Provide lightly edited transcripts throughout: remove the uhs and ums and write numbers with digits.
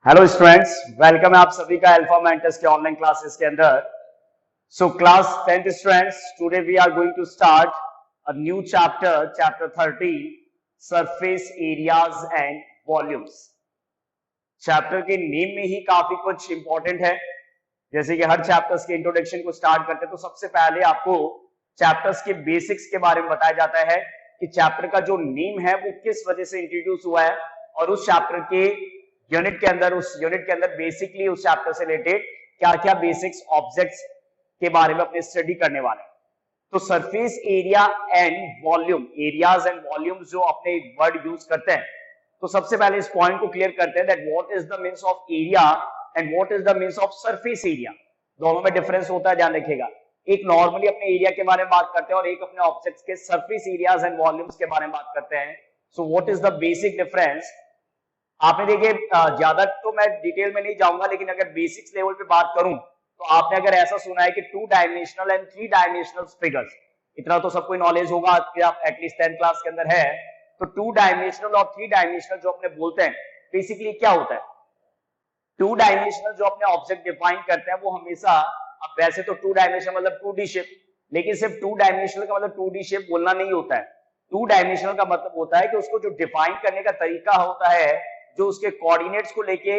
Hello students, welcome है आप सभी का अल्फा मेंटस के ऑनलाइन क्लासेस के अंदर। So class 10th students, today we are going to start a new chapter, chapter 30, surface areas and volumes. Chapter के name में ही काफी कुछ इंपॉर्टेंट है। जैसे कि हर चैप्टर्स के इंट्रोडक्शन को स्टार्ट करते हैं तो सबसे पहले आपको चैप्टर्स के बेसिक्स के बारे में बताया जाता है कि चैप्टर का जो नेम है वो किस वजह से इंट्रोड्यूस हुआ है और उस चैप्टर के यूनिट के अंदर बेसिकली उस चैप्टर से रिलेटेड क्या क्या बेसिक्स ऑब्जेक्ट्स के बारे में अपने स्टडी करने वाले हैं। तो surface area and volume, areas and volumes जो अपने वर्ड यूज करते हैं, तो सबसे पहले इस पॉइंट को क्लियर करते हैं that what is the means of area and what is the means of surface area. दोनों में डिफरेंस होता है, ध्यान रखिएगा। एक नॉर्मली अपने एरिया के बारे में बात करते हैं और एक अपने ऑब्जेक्ट्स के सरफेस एरियाज एंड वॉल्यूम्स के बारे में बात करते हैं। So what is the basic difference? आपने देखिए, ज्यादा तो मैं डिटेल में नहीं जाऊंगा, लेकिन अगर बेसिक्स लेवल पे बात करूं तो आपने अगर ऐसा सुना है कि 2 डायमेंशनल एंड 3 डायमेंशनल फिगर्स, इतना तो सबको नॉलेज होगा कि आप एटलीस्ट 10th क्लास के अंदर है। तो 2 डायमेंशनल और 3 डायमेंशनल जो अपने बोलते हैं, बेसिकली क्या होता है? 2 डायमेंशनल जो अपने ऑब्जेक्ट डिफाइन करते हैं वो हमेशा, अब वैसे तो 2 डायमेंशनल मतलब 2D शेप, लेकिन सिर्फ 2 डायमेंशनल का मतलब 2D शेप बोलना नहीं होता है। 2 डायमेंशनल का मतलब होता है कि उसको जो डिफाइन करने का तरीका होता है, जो उसके कोऑर्डिनेट्स को लेके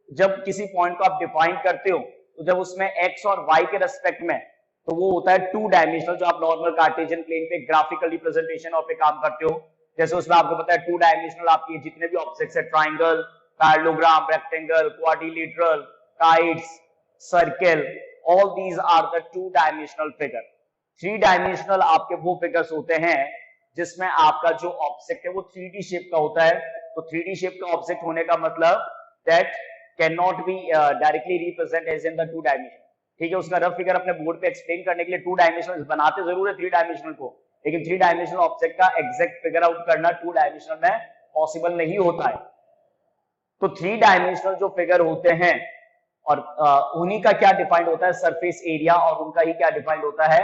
जब किसी पॉइंट को आप डिफाइन करते हो, तो जब उसमें एक्स और वाई के रेस्पेक्ट में, तो वो होता है 2 डायमेंशनल, जो आप नॉर्मल कार्टेशियन प्लेन पे ग्राफिकल रिप्रेजेंटेशन और पे काम करते हो। जैसे उसमें आपको पता है 2 डायमेंशनल आपके जितने भी ऑब्जेक्ट्स है, triangle, parallelogram, rectangle, quadrilateral, kites, circle, all these are the 2 dimensional figure. 3 dimensional आपके वो फिगर्स होते हैं जिसमें आपका जो ऑब्जेक्ट है वो 3D शेप का होता है। तो 3D शेप का ऑब्जेक्ट होने का मतलब that can not be directly represent as in the 2 dimension. ठीक है, उसका रफ फिगर अपने बोर्ड पे एक्सप्लेन करने के लिए 2 डायमेंशनल बनाते जरूर है 3 डायमेंशनल को, लेकिन 3 डायमेंशनल ऑब्जेक्ट का एग्जैक्ट फिगर आउट करना 2 डायमेंशनल में पॉसिबल नहीं होता है। तो 3 डायमेंशनल जो फिगर होते हैं और उन्हीं का क्या डिफाइंड होता है? सरफेस एरिया, और उनका ही क्या डिफाइंड होता है?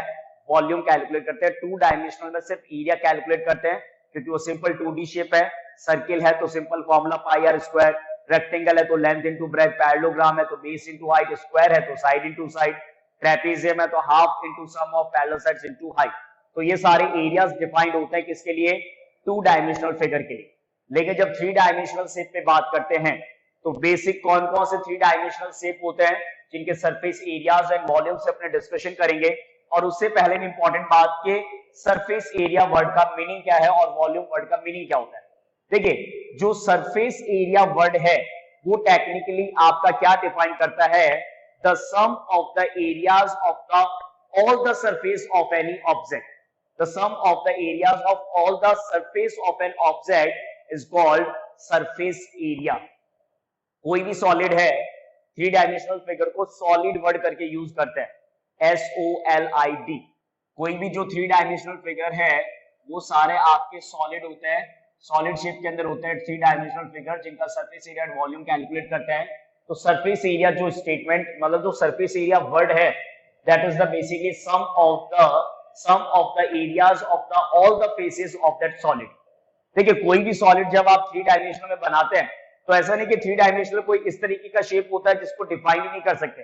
वॉल्यूम कैलकुलेट करते हैं। 2 डायमेंशनल में सिर्फ एरिया कैलकुलेट करते हैं क्योंकि वो सिंपल 2D शेप है। सर्किल है तो simple formula pi are square, rectangle है तो लेंथ इनटू ब्रेथ, पैरेललोग्राम है तो बेस इनटू हाइट, स्क्वायर है तो साइड इनटू साइड, ट्रेपेजियम है तो half into sum of parallel sides into height. तो ये सारे एरियाज डिफाइंड होते हैं किसके लिए? 2 डायमेंशनल फिगर के लिए। लेकिन जब 3 डायमेंशनल शेप पे बात करते हैं तो बेसिक कौन कौन से 3 डायमेंशनल शेप होते हैं जिनके सरफेस एरियाज एंड वॉल्यूम से अपने डिस्कशन करेंगे। और उससे पहले भी इंपॉर्टेंट बात के सरफेस एरिया वर्ड का मीनिंग क्या है और वॉल्यूम वर्ड का मीनिंग क्या होता है। देखिए, जो सरफेस एरिया वर्ड है वो टेक्निकली आपका क्या डिफाइन करता है? The sum of the areas of the all the surface of any object. The sum of the areas of all the surface of an object is called surface area. कोई भी solid है, 3 dimensional figure को solid word करके use करते हैं, SOLID। कोई भी जो 3 डायमेंशनल फिगर है वो सारे आपके सॉलिड होते हैं, सॉलिड शेप के अंदर होते हैं 3 डायमेंशनल फिगर जिनका surface area and volume calculate करते हैं। तो सरफेस एरिया जो स्टेटमेंट, मतलब जो सरफेस एरिया वर्ड है, that is the basically sum of the areas of the all the faces of that solid. देखिए, कोई भी सॉलिड जब आप 3 डायमेंशनल में बनाते हैं तो ऐसा नहीं कि 3 डायमेंशनल कोई इस तरीके का शेप होता है जिसको डिफाइन ही नहीं कर सकते।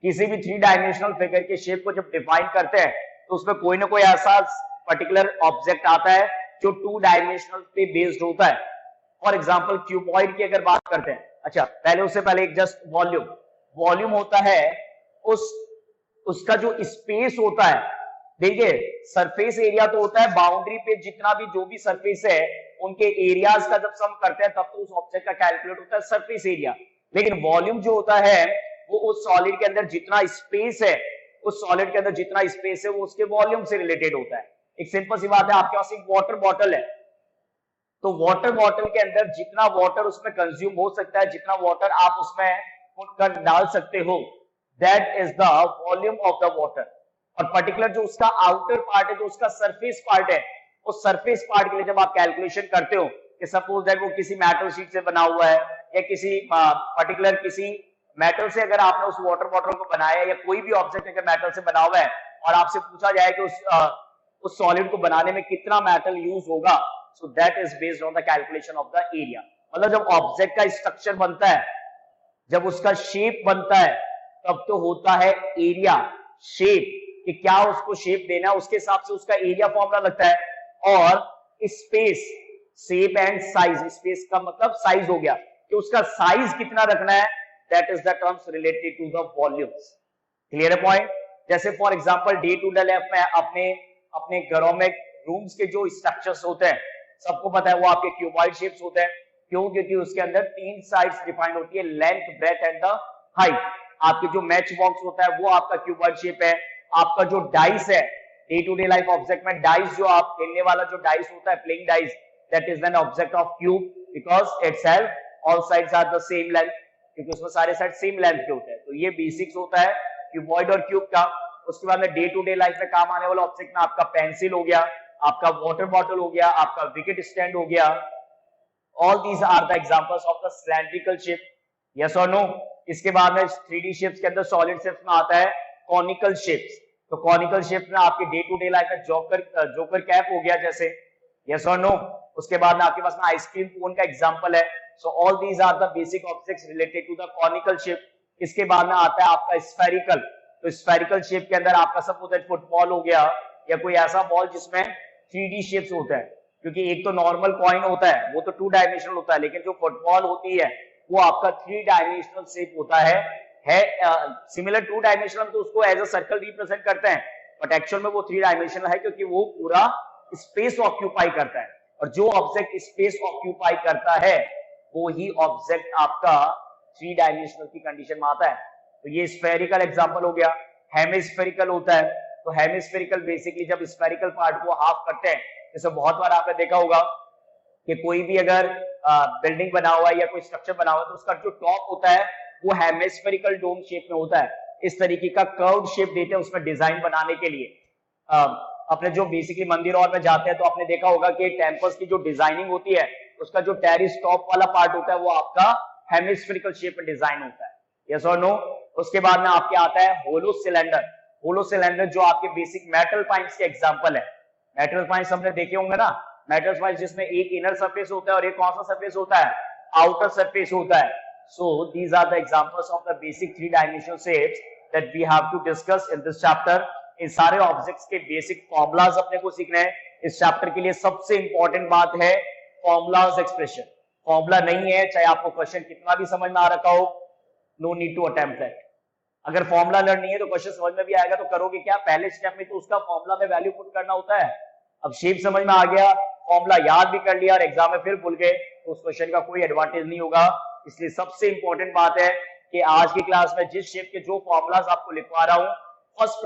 किसी भी 3 डायमेंशनल फिगर के शेप को जब डिफाइन करते हैं तो उसमें कोई ना कोई ऐसा पर्टिकुलर ऑब्जेक्ट आता है जो 2 डायमेंशनल पे बेस्ड होता है। फॉर एग्जांपल क्यूबॉइड की अगर बात करते हैं, अच्छा पहले उससे पहले एक जस्ट वॉल्यूम होता है उसका जो स्पेस होता है। देखिए, सरफेस एरिया तो होता है बाउंड्री पे जितना भी जो भी सरफेस है उनके एरियाज का जब सम करते हैं तब तो उस ऑब्जेक्ट का कैलकुलेट होता है सरफेस एरिया। लेकिन वॉल्यूम जो होता है वो उस सॉलिड के अंदर जितना स्पेस है, उस सॉलिड के अंदर जितना स्पेस है वो उसके वॉल्यूम से रिलेटेड होता है। एक सिंपल सी बात है, आपके पास एक वाटर बॉटल है तो वाटर बॉटल के अंदर जितना वाटर उसमें कंज्यूम हो सकता है, जितना वाटर आप उसमें पुट कर डाल सकते हो, that is the volume of the water. और पर्टिकुलर जो उसका आउटर पार्ट है, जो उसका सरफेस पार्ट है, उस सरफेस पार्ट के लिए जब आप कैलकुलेशन करते हो कि सपोज दैट वो किसी मेटल शीट से बना हुआ है या किसी पर्टिकुलर किसी मेटल से अगर आपने उस वाटर बॉटल को बनाया या कोई भी ऑब्जेक्ट अगर मेटल से बना हुआ है और आपसे पूछा जाए कि उस सॉलिड को बनाने में कितना मेटल यूज होगा, सो that is based on the calculation of the area. मतलब जब ऑब्जेक्ट का स्ट्रक्चर बनता है जब उसका शेप बनता है तब तो होता है एरिया, शेप, कि क्या उसको शेप देना है, उसके हिसाब से उसका एरिया फॉर्मूला लगता है। और space, shape and size, space का मतलब साइज हो गया कि उसका साइज कितना रखना है, that is the terms related to the volumes. Clear है पॉइंट? जैसे for example day to day life में अपने अपने घरों में रूम्स के जो स्ट्रक्चर्स होते हैं सबको पता है वो आपके क्यूबॉइड शेप्स होते हैं। क्यों? क्योंकि उसके अंदर 3 साइड्स डिफाइंड होती है, length, breadth and the height. आपके जो मैच बॉक्स होता है वो आपका क्यूबॉइड शेप है। आपका जो डाइस है day to day life object में, डाइस जो आप खेलने वाला जो डाइस होता है, playing dice, that is an object of cube because it's have all sides are the same length, क्योंकि उसमें सारे साइड सेम लेंथ के होते हैं। तो ये बेसिक्स होता है क्यूबॉइड और क्यूब का। उसके बाद में डे टू डे लाइफ में काम आने वाला ऑब्जेक्ट में आपका पेंसिल हो गया, आपका वाटर बॉटल हो गया, आपका विकेट स्टैंड हो गया। All these are the examples of the cylindrical shape, yes और नो। इसके बाद में 3D शेप्स के अंदर सॉलिड शेप्स में आता है कॉनिकल शेप्स। तो कॉनिकल शेप में आपके डे टू डे लाइफ में जोकर कैप हो गया जैसे, यस और नो। उसके बाद में आपके पास में आइसक्रीम कोन का एग्जांपल है। So all these are the basic objects related to the conical shape. इसके बाद में आता है आपका स्फेरिकल। तो स्फेरिकल शेप के अंदर आपका सपोज फुटबॉल हो गया या कोई ऐसा बॉल जिसमें 3D शेप्स होता है, क्योंकि एक तो नॉर्मल कॉइन होता है वो तो 2 डायमेंशनल होता है, लेकिन जो फुटबॉल होती है वो आपका 3 डायमेंशनल शेप होता है सिमिलर 2 डायमेंशनल, तो उसको एज अ सर्कल रिप्रेजेंट करते हैं, बट एक्चुअल में वो 3 डायमेंशनल है क्योंकि वो पूरा स्पेस ऑक्यूपाई करता है। और जो ऑब्जेक्ट स्पेस ऑक्यूपाई करता है वो ही ऑब्जेक्ट आपका 3 डायमेंशनल की कंडीशन में आता है। तो ये स्फेरिकल एग्जांपल हो गया। हेमिस्फेरिकल होता है, तो हेमिस्फेरिकल बेसिकली जब स्फेरिकल पार्ट को हाफ करते हैं, जैसे बहुत बार आपने देखा होगा कि कोई भी अगर बिल्डिंग बना हुआ है या कोई स्ट्रक्चर बना हुआ है तो उसका जो टॉप होता है वो हेमिस्फेरिकल डोम शेप में होता है। इस तरीके का कर्व्ड शेप देते हैं उसमें डिजाइन बनाने के लिए। अपने जो बेसिकली मंदिर और में जाते हैं तो आपने देखा होगा कि टेम्पल्स की जो डिजाइनिंग होती है उसका जो टेरिस टॉप वाला पार्ट होता है वो आपका हेमिस्फेरिकल शेप में डिजाइन होता है, यस और नो। उसके बाद में आपके आता है होलो सिलेंडर। होलो सिलेंडर जो आपके बेसिक मेटल पाइप्स के एग्जांपल है। मेटल पाइप्स हमने देखे होंगे ना, मेटल पाइप्स जिसमें एक इनर सरफेस होता है और एक कौन सा सरफेस होता है, आउटर सरफेस होता है। So these are the examples of the basic 3 dimensional shapes that we have to discuss in this chapter. इन सारे ऑब्जेक्ट्स के बेसिक फॉर्मूलाज अपने को सीखने हैं। इस चैप्टर के लिए सबसे इंपॉर्टेंट बात है फॉर्मूलाज एक्सप्रेशन। फॉर्मूला नहीं है, चाहे आपको क्वेश्चन कितना भी समझ में आ रखा हो, no need to attempt that. अगर फॉर्मूला लर्न नहीं है तो क्वेश्चन समझ में भी आएगा तो करोगे क्या, पहले स्टेप में तो उसका फॉर्मूला में वैल्यू पुट करना होता है। अब शेप समझ में आ गया, फॉर्मूला याद भी कर लिया और एग्जाम में फिर भूल गए तो उस क्वेश्चन का कोई एडवांटेज नहीं होगा। इसलिए सबसे इंपॉर्टेंट बात है कि आज की क्लास में जिस शेप के जो फॉर्मूलाज आपको लिखवा रहा हूं, फर्स्ट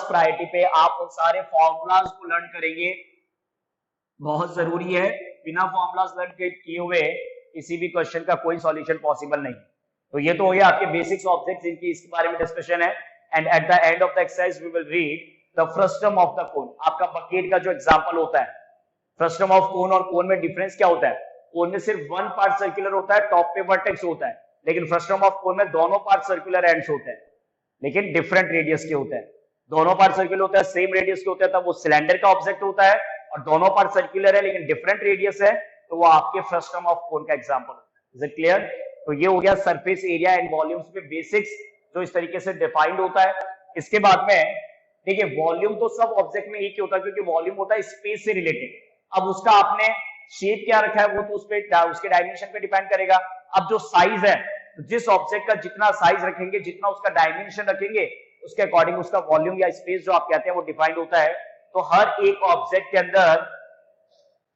प्रायोरिटी पे आप उन सारे फॉर्मूलाज को लर्न करेंगे। बहुत जरूरी है, बिना फॉर्मूलाज लर्न किए हुए किसी भी क्वेश्चन का कोई सॉल्यूशन पॉसिबल नहीं। तो ये तो हो गया आपके बेसिक्स ऑब्जेक्ट्स, इनकी इसके बारे में डिस्कशन है। And at the end of the exercise we will read the frustum of the cone. आपका बकेट का जो एग्जांपल होता है, फ्रस्टम ऑफ कोन और कोन में डिफरेंस क्या होता है? कोन में सिर्फ वन पार्ट सर्कुलर होता है, टॉप पे वर्टेक्स होता है, लेकिन फ्रस्टम ऑफ कोन में दोनों पार्ट सर्कुलर एंड्स होते हैं, लेकिन डिफरेंट रेडियस के होते हैं। दोनों पार्ट सर्कुलर होता है, सेम रेडियस के होते हैं, तब वो सिलेंडर का ऑब्जेक्ट होता है। और दोनों पार्ट सर्कुलर है लेकिन डिफरेंट रेडियस है, तो वो आपके फ्रस्टम ऑफ कोन का एग्जांपल होता है। Is it clear? तो ये हो गया सरफेस एरिया एंड वॉल्यूम्स पे बेसिक्स, जो इस तरीके से डिफाइंड होता है। इसके बाद में देखिए, वॉल्यूम तो सब ऑब्जेक्ट में एक ही होता है क्योंकि वॉल्यूम होता है स्पेस से रिलेटेड। अब उसका आपने शेप क्या रखा है वो तो उसके डायमेंशन पे डिपेंड करेगा। अब जो साइज है, तो जिस ऑब्जेक्ट का जितना साइज रखेंगे, जितना उसका डायमेंशन रखेंगे, उसके अकॉर्डिंग उसका वॉल्यूम या स्पेस जो आप कहते हैं वो डिफाइंड होता है। तो हर एक ऑब्जेक्ट के अंदर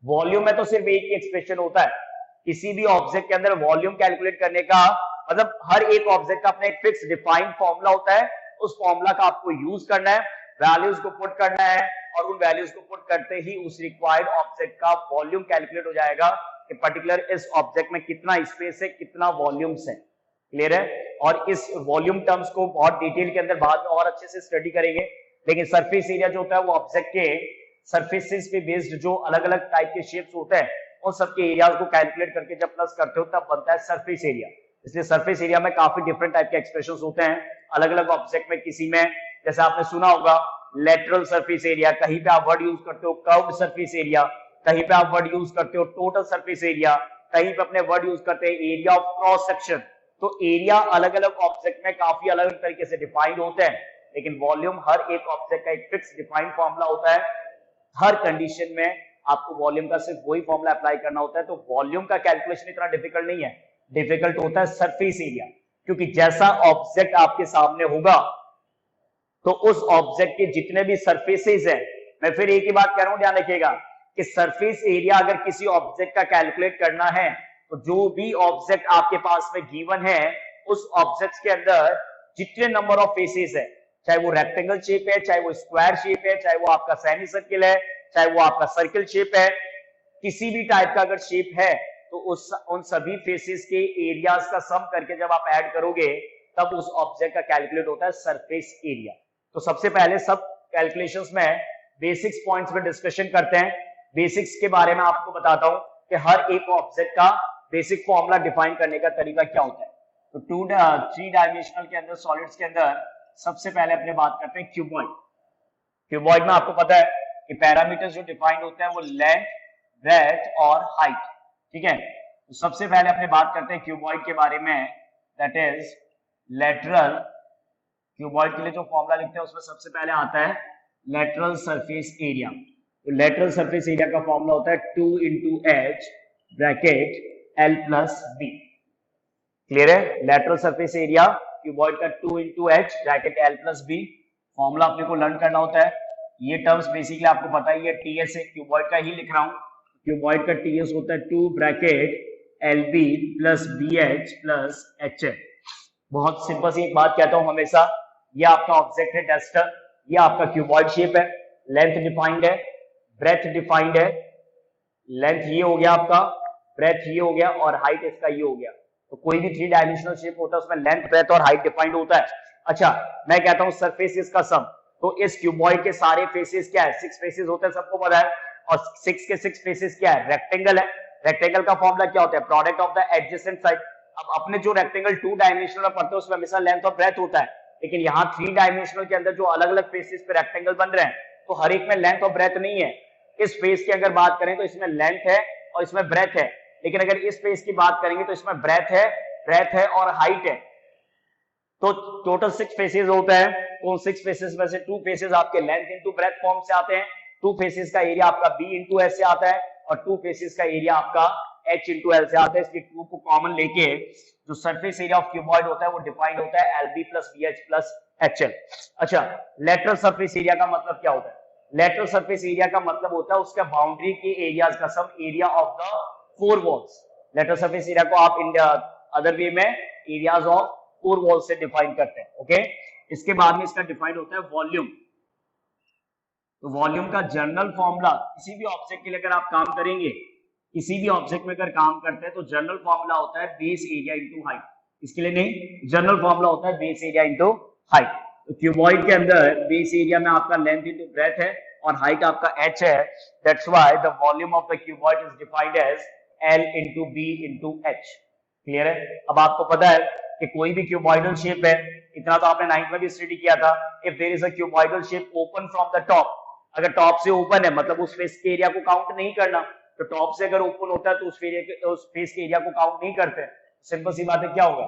वॉल्यूम में तो सिर्फ एक ही एक्सप्रेशन होता है। किसी भी ऑब्जेक्ट के अंदर वॉल्यूम कैलकुलेट करने का मतलब हर एक ऑब्जेक्ट का अपना एक फिक्स डिफाइंड फॉर्मूला होता है। उस फॉर्मूला का आपको यूज करना है, वैल्यूज को पुट करना है, और उन वैल्यूज को पुट करते ही उस रिक्वायर्ड ऑब्जेक्ट का वॉल्यूम कैलकुलेट हो जाएगा कि पर्टिकुलर इस ऑब्जेक्ट में कितना स्पेस है, कितना वॉल्यूम्स है। क्लियर है? और इस वॉल्यूम टर्म्स को बहुत डिटेल के अंदर बाद में और अच्छे से स्टडी करेंगे। लेकिन सरफेस एरिया जो होता है वो ऑब्जेक्ट के सरफेसेस पे बेस्ड जो अलग अलग टाइप के शेप्स होते हैं उन सबके एरियाज को कैलकुलेट करके जब प्लस करते हो तब बनता है सरफेस एरिया। इसलिए सरफेस एरिया में काफी डिफरेंट टाइप के एक्सप्रेशंस होते हैं अलग अलग ऑब्जेक्ट में। किसी में जैसे आपने सुना होगा लेटरल सरफेस एरिया, कहीं पे आप वर्ड यूज करते हो कर्व्ड सरफेस एरिया, कहीं पे आप वर्ड यूज करते हो टोटल सरफेस एरिया, कहीं पे अपने वर्ड यूज करते हैं एरिया ऑफ क्रॉस सेक्शन। तो एरिया अलग अलग ऑब्जेक्ट में काफी अलग अलग तरीके से डिफाइंड होते हैं, लेकिन वॉल्यूम हर एक ऑब्जेक्ट का एक फिक्स डिफाइंड फॉर्मूला होता है। हर कंडीशन में आपको वॉल्यूम का सिर्फ वही फॉर्मूला अप्लाई करना होता है। तो वॉल्यूम का कैलकुलेशन इतना डिफिकल्ट नहीं है, डिफिकल्ट होता है सरफेस एरिया, क्योंकि जैसा ऑब्जेक्ट आपके सामने होगा तो उस ऑब्जेक्ट के जितने भी सरफेसेस हैं, मैं फिर एक ही बात कह रहा हूं, ध्यान रखिएगा कि सरफेस एरिया अगर किसी ऑब्जेक्ट का कैलकुलेट करना है तो जो भी ऑब्जेक्ट आपके पास में गिवन है उस ऑब्जेक्ट के अंदर जितने नंबर ऑफ फेसेस है, चाहे वो रेक्टेंगल शेप है, चाहे वो स्क्वायर शेप है, चाहे वो आपका सेमी सर्किल है, चाहे वो आपका सर्किल शेप है, किसी भी टाइप का अगर शेप है तो उन सभी फेसेस के एरियाज का सम करके जब आप ऐड करोगे तब उस ऑब्जेक्ट का कैलकुलेट होता है सरफेस एरिया। तो सबसे पहले सब कैलकुलेशंस में बेसिक्स पॉइंट्स पे डिस्कशन करते हैं। बेसिक्स के बारे में आपको बताता हूं कि हर एक ऑब्जेक्ट का बेसिक फॉर्मूला डिफाइन करने का तरीका क्या होता है। तो 3 डायमेंशनल के अंदर, सॉलिड्स के अंदर सबसे पहले अपने बात करते हैं क्यूबॉइड। क्यूबॉइड में आपको पता है कि पैरामीटर्स जो डिफाइंड होते हैं वो लेंथ, ब्रेड्थ और हाइट, ठीक है। तो सबसे पहले अपने बात करते हैं क्यूबॉइड के बारे में, दैट इज लेटरल। क्यूबॉइड के लिए जो फॉर्मूला लिखते हैं उसमें सबसे पहले आता है लेटरल सरफेस एरिया। तो लेटरल सरफेस एरिया का फॉर्मूला होता है 2 into h bracket l plus b। Clear है? लेटरल सरफेस एरिया क्यूबॉइड का 2 into h bracket l plus b formula अपने को लर्न करना होता है। ये टर्म्स बेसिकली आपको पता ही है, टीएस है, क्यूबॉइड का ही लिख रहा हूं। क्यूबॉइड का टीएस होता है 2 bracket lb plus bh plus hf। बहुत सिंपल सी एक बात कहता हूं हमेशा, ये आपका ऑब्जेक्ट है डस्टर, ये आपका क्यूबॉइड शेप है, लेंथ डिफाइंड है, ब्रेथ डिफाइंड है, लेंथ ये हो गया आपका, ब्रेथ ये हो गया और हाइट इसका ये हो गया। तो कोई भी 3 डायमेंशनल शेप होता है उसमें लेंथ, ब्रेथ और हाइट डिफाइंड होता है। अच्छा, मैं कहता हूं सरफेसेस का सम, तो इस क्यूबॉइड के सारे फेसेस क्या है? 6 फेसेस होते हैं, सबको पता है। और 6 के 6 फेसेस क्या है? रेक्टेंगल है। रेक्टेंगल का फॉर्मूला क्या होता है? Product of the adjacent side. अब अपने जो रेक्टेंगल 2 डायमेंशनल में पढ़ते हैं उसमें हमेशा लेंथ और ब्रेथ होता है, लेकिन यहाँ 3 डायमेंशनल के अंदर जो अलग अलग फेसेस पे रेक्टेंगल बन रहे हैं तो हर एक में लेंथ और ब्रेथ नहीं है। इस फेस की अगर बात करें तो इसमें लेंथ है और इसमें ब्रेथ है, लेकिन अगर इस फेस की बात करेंगे तो इसमें ब्रेथ है और हाइट है। तो टोटल 6 फेसेस होता है, तो 6 फेसेस में से 2 फेसेस आपके लेंथ इंटू ब्रेथ फॉर्म से आते हैं, 2 फेसेस का एरिया आपका b इंटू एच से आता है और 2 फेसेस का एरिया आपका h इंटू एल से आता है। इसलिए 2 को कॉमन लेके जो सरफेस एरिया ऑफ क्यूबॉइड होता है वो डिफाइंड होता है lb plus bh plus hl। अच्छा, लेटरल सरफेस एरिया का मतलब क्या होता है? लेटरल सरफेस एरिया का मतलब होता है उसका बाउंड्री के एरियाज का sum, area of the 4 walls. Lateral surface area को आप इन अदर वे में एरियाज ऑफ 4 वॉल्स से डिफाइन करते हैं, ओके। इसके बाद में इसका डिफाइन होता है वॉल्यूम। तो वॉल्यूम का जनरल फॉर्मूला, किसी भी ऑब्जेक्ट के लिए अगर आप काम करेंगे, किसी भी ऑब्जेक्ट में अगर काम करते हैं तो जनरल फॉर्मूला होता है बेस एरिया इंटू हाइट। इसके लिए नहीं, जनरल फॉर्मूला होता है बेस एरिया इंटू हाइट। तो क्यूबॉइड के अंदर बेस एरिया में आपका लेंथ इंटू ब्रेथ है और हाइट आपका h है। That's why the volume of the cuboid is defined as l into b into h। Clear है? अब आपको पता है कि कोई भी क्यूबॉइडल शेप है, इतना तो आपने 9th में भी स्टडी किया था। If there is a cuboidal shape open from the top, अगर टॉप से ओपन है मतलब उस फेस के एरिया को काउंट नहीं करना, तो टॉप से अगर ओपन होता है तो उस फेस के एरिया को काउंट नहीं करते। सिंपल सी बात है, क्या होगा,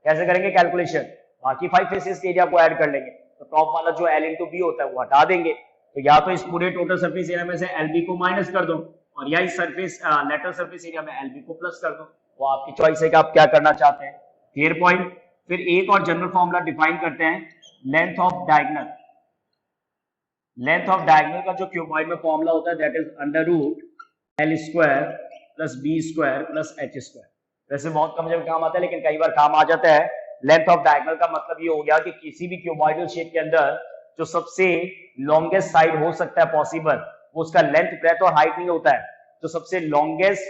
कैसे करेंगे कैलकुलेशन? बाकी 5 फेसेस के एरिया को ऐड कर लेंगे, तो टॉप वाला जो l इंटू बी होता है वो हटा देंगे। तो या तो इस पूरे टोटल सरफेस एरिया में से lb को माइनस कर दो और या इस सरफेस लेटरल सरफेस एरिया में lb को प्लस कर दो, वो आपकी चॉइस है कि आप क्या करना चाहते हैं। Clear point? फिर एक और जनरल फॉर्मूला डिफाइन करते हैं, length of diagonal. Length of diagonal का जो क्यूबॉइड में फॉर्मूला होता है that is under root l square plus b square plus h square. वैसे बहुत कम जगह काम आता है लेकिन कई बार काम आ जाता है। लेंथ ऑफ डायगोनल का मतलब ये हो गया कि किसी भी क्यूबॉइडल शेप के अंदर जो सबसे लॉन्गेस्ट साइड हो सकता है पॉसिबल, वो उसका लेंथ, ब्रेथ और हाइट नहीं होता है। जो सबसे लॉन्गेस्ट,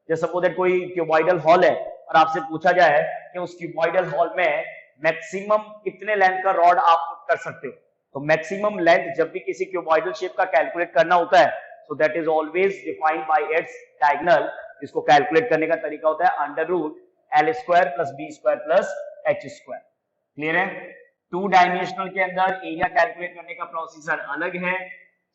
जैसे सपोज दैट कोई क्यूबॉइडल हॉल है और आपसे पूछा जाए कि उस क्यूबॉइडल हॉल में मैक्सिमम कितने लेंथ का रॉड आप कर सकते हो, तो मैक्सिमम लेंथ जब भी किसी क्यूबॉइडल शेप का कैलकुलेट करना होता है so that is always defined by its diagonal। इसको कैलकुलेट करने का तरीका होता है under root l square plus b square plus h square. Clear है? 2 डायमेंशनल के अंदर एरिया कैलकुलेट करने का प्रोसीजर अलग है,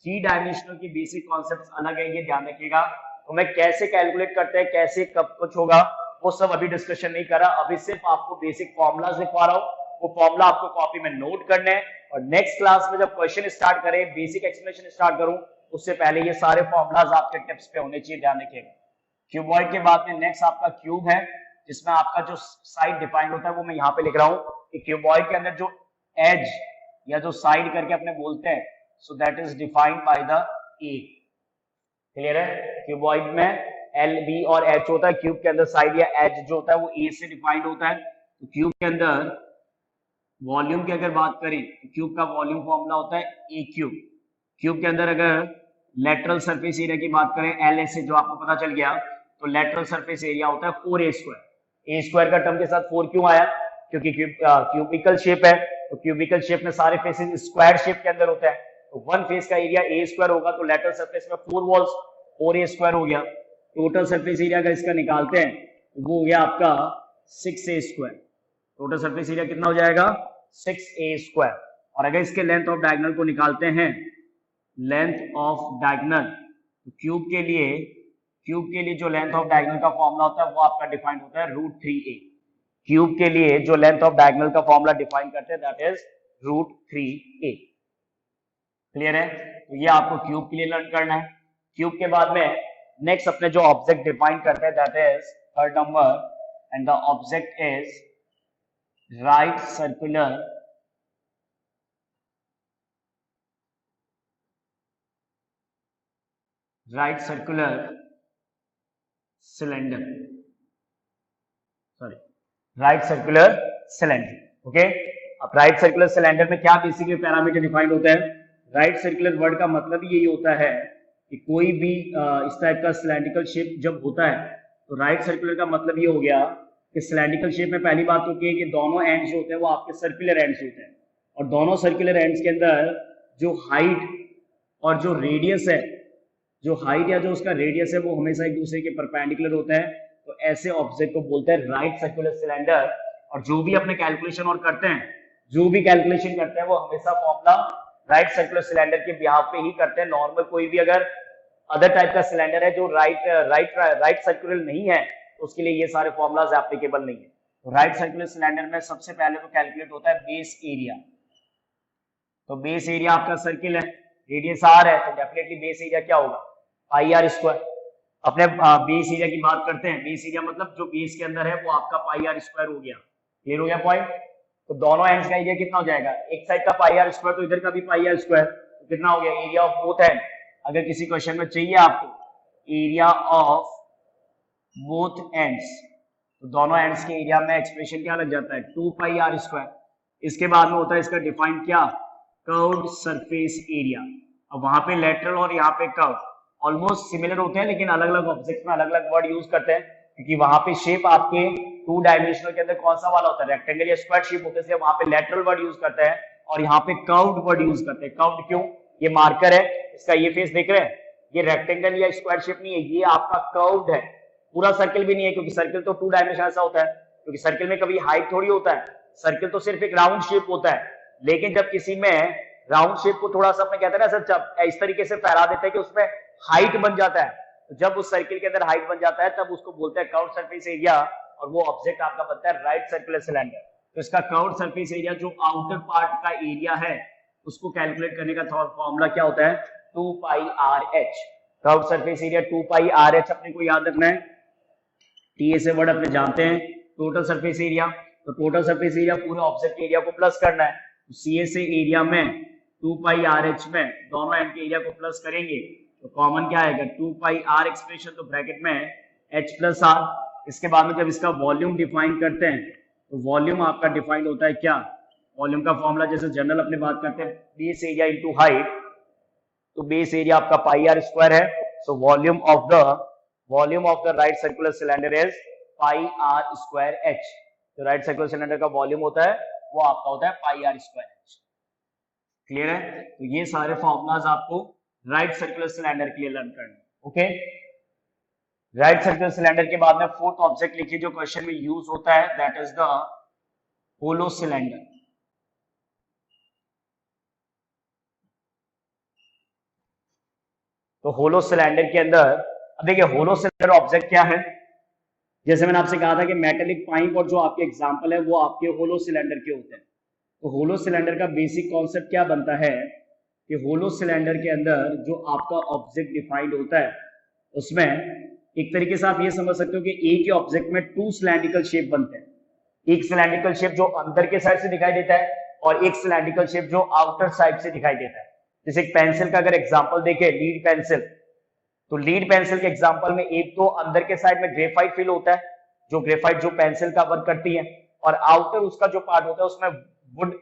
3 डायमेंशनल की बेसिक कॉन्सेप्ट्स अलग है, ये ध्यान रखिएगा। तो मैं कैसे कैलकुलेट करते हैं, कैसे कब कुछ होगा, वो सब अभी डिस्कशन नहीं कर रहा। अभी सिर्फ आपको बेसिक फॉर्मूलाज लिखवा रहा हूँ, वो फॉर्मूला आपको कॉपी में नोट करने हैं, और नेक्स्ट क्लास में जब क्वेश्चन स्टार्ट करें, बेसिक एक्सप्लेनेशन स्टार्ट करूं, उससे पहले ये सारे फॉर्मूलाज आपके टिप्स पे होने चाहिए, ध्यान रखिएगा। क्यूबॉइड के बाद में नेक्स्ट आपका क्यूब है, जिसमें आपका जो साइड डिफाइंड होता है वो मैं यहाँ पे लिख रहा हूँ कि क्यूबॉइड के अंदर जो एज या जो साइड करके अपने बोलते हैं, सो that is defined by the A. Clear है? क्यूबॉइड में एल बी और एच होता है, क्यूब के अंदर साइड या एज जो होता है वो ए से डिफाइंड होता है। तो क्यूब के अंदर वॉल्यूम की अगर बात करें तो क्यूब का वॉल्यूम फॉर्मूला होता है ए क्यूब। क्यूब के अंदर अगर लेटरल सरफेस एरिया की बात करें, एल एस से जो आपको पता चल गया, तो लेटरल सरफेस एरिया होता है 4a स्क्वायर। ए स्क्वायर का टर्म के साथ 4 क्यों आया? क्योंकि क्यूबिकल शेप है, तो क्यूबिकल शेप में सारे फेसेस स्क्वायर शेप के अंदर होता है, तो वन फेस का एरिया ए स्क्वायर होगा, तो लेटरल सरफेस में 4 वॉल्स 4a स्क्वायर हो गया। टोटल सरफेस एरिया अगर इसका निकालते हैं तो वो हो गया आपका 6a square. Total surface area कितना हो जाएगा? 6a square. और अगर इसके लेंथ ऑफ डायगोनल को निकालते हैं, लेंथ ऑफ डायगोनल, तो क्यूब के लिए जो लेंथ ऑफ डायगोनल का फॉर्मूला होता है वो आपका डिफाइंड होता है √3a। क्यूब के लिए जो लेंथ ऑफ डायगोनल का फॉर्मूला डिफाइन करते हैं दैट इज √3a। क्लियर है? तो ये आपको क्यूब के लिए लर्न करना है। क्यूब के बाद में नेक्स्ट अपने जो ऑब्जेक्ट डिफाइन करते हैं that is third number, and the object is right circular cylinder, sorry right circular cylinder. Okay, अब राइट सर्कुलर सिलेंडर में क्या बेसिकली पैरामीटर डिफाइंड होता है? राइट सर्कुलर वर्ड का मतलब यही होता है कि कोई भी इस टाइप का सिलेंड्रिकल शेप जब होता है, तो राइट सर्कुलर का मतलब ये हो गया कि सिलेंड्रिकल शेप में पहली बात होती है कि दोनों एंड्स जो होते हैं वो आपके सर्कुलर एंड्स होते हैं, और दोनों सर्कुलर एंड्स के अंदर जो हाइट और जो रेडियस है, जो हाइट या जो उसका रेडियस है वो हमेशा एक दूसरे के परपेंडिकुलर होता है। तो ऐसे ऑब्जेक्ट को बोलते हैं राइट सर्कुलर सिलेंडर। और जो भी अपने कैलकुलेशन और करते हैं, जो भी कैलकुलेशन करते हैं वो हमेशा फॉर्मूला राइट सर्कुलर सिलेंडर के बिहाफ पे ही करते हैं। नॉर्मल कोई भी अगर अदर टाइप का सिलेंडर है जो राइट सर्कुलर नहीं है, तो उसके लिए ये सारे फॉर्मूलाज एप्लीकेबल नहीं है। तो राइट सर्कुलर सिलेंडर में सबसे पहले तो कैलकुलेट होता है बेस एरिया। तो बेस एरिया आपका सर्किल है, रेडियस आर है, तो डेफिनेटली बेस एरिया क्या होगा? पाई आर स्क्वायर। अपने बेस एरिया की बात करते हैं, बेस एरिया मतलब जो बेस के अंदर है वो आपका पाई आर स्क्वायर हो गया। क्लियर हो गया पॉइंट? तो दोनों एंड्स का एरिया कितना हो जाएगा? एक साइड का पाई आर स्क्वायर, तो इधर का भी पाई आर स्क्वायर, तो कितना हो गया? Area of both and. अगर किसी क्वेश्चन में चाहिए आपको एरिया ऑफ बोथ एंड्स, तो दोनों एंड्स के एरिया में एक्सप्रेशन क्या लग जाता है? 2 पाई आर स्क्वायर। इसके बाद में होता है इसका डिफाइंड क्या? Curved surface area. अब वहां पे लेटरल और यहाँ पे कर्व ऑलमोस्ट सिमिलर होते हैं, लेकिन अलग अलग ऑब्जेक्ट में अलग अलग वर्ड यूज करते हैं, क्योंकि वहां पे शेप आपके 2 डायमेंशनल के अंदर कौन सा वाला होता है? रेक्टेंगल या स्क्वायर शेप होते हैं, इसलिए वहां पे लेटरल वर्ड यूज करते हैं, और यहाँ पे कर्व्ड वर्ड यूज करते हैं। कर्व्ड क्यों? ये मार्कर है, इसका ये फेस देख रहे हैं, ये रेक्टेंगल या स्क्वायर शेप नहीं है, ये आपका कर्व्ड है। पूरा सर्किल भी नहीं है, क्योंकि सर्किल तो 2 डायमेंशन ऐसा होता है, क्योंकि सर्किल में कभी हाइट थोड़ी होता है, सर्किल तो सिर्फ एक राउंड शेप होता है। लेकिन जब किसी में राउंड शेप को थोड़ा सा अपने कहते हैं ना सर, इस तरीके से फैला देते हैं कि उसमें हाइट बन जाता है, तो जब उस सर्किल के अंदर हाइट बन जाता है तब उसको बोलते हैं कर्व्ड सरफेस एरिया, और वो ऑब्जेक्ट आपका बनता है राइट सर्कुलर सिलेंडर। तो इसका कर्व्ड सरफेस एरिया जो आउटर पार्ट का एरिया है उसको कैलकुलेट करने का फॉर्मूला क्या होता है? 2 pi R H. Curved surface area 2 pi R H अपने को याद रखना है। टी से वर्ड अपने जानते हैं, टोटल सरफेस एरिया, तो टोटल सरफेस एरिया पूरे ऑब्जेक्ट एरिया को प्लस करना है। तो सी से एरिया में 2 पाई आर एच में दोनों एंड के एरिया को प्लस करेंगे तो कॉमन क्या आएगा? 2 पाई आर एक्सप्रेशन, तो ब्रैकेट में एच प्लस आर। इसके बाद में जब इसका वॉल्यूम डिफाइन करते हैं तो वॉल्यूम आपका डिफाइंड होता है क्या? वॉल्यूम का फॉर्मूला जैसे जनरल अपने बात करते हैं बेस एरिया इंटू हाइट, तो बेस एरिया आपका पाई आर स्क्वायर है। So volume of the right circular cylinder is pi are square h. तो राइट सर्कुलर सिलेंडर का वॉल्यूम होता है वो आपका होता है pi are square h. Clear है? तो ये सारे फॉर्मूलाज आपको राइट सर्कुलर सिलेंडर के लिए लर्न करना। ओके, राइट सर्कुलर सिलेंडर के बाद में फोर्थ ऑब्जेक्ट लिखिए जो क्वेश्चन में यूज होता है, that is the hollow cylinder. तो होलो सिलेंडर के अंदर अब देखिए होलो सिलेंडर ऑब्जेक्ट क्या है, जैसे मैंने आपसे कहा था कि मेटेलिक पाइप और जो आपके एग्जाम्पल है वो आपके होलो सिलेंडर के होते हैं। तो होलो सिलेंडर का बेसिक कॉन्सेप्ट क्या बनता है कि होलो सिलेंडर के अंदर जो आपका ऑब्जेक्ट डिफाइंड होता है उसमें एक तरीके से आप ये समझ सकते हो कि एक ही ऑब्जेक्ट में टू सिलेंड्रिकल शेप बनते हैं। एक सिलेंड्रिकल शेप जो अंदर के साइड से दिखाई देता है और एक सिलेंड्रिकल शेप जो आउटर साइड से दिखाई देता है। जैसे एक पेंसिल का अगर एग्जांपल देखें, लीड पेंसिल, तो लीड पेंसिल के एग्जांपल में एक तो अंदर के साइड में ग्रेफाइट फिल होता है, जो ग्रेफाइट जो पेंसिल का वर्क करती है, और आउटर उसका जो पार्ट होता है उसमें वुड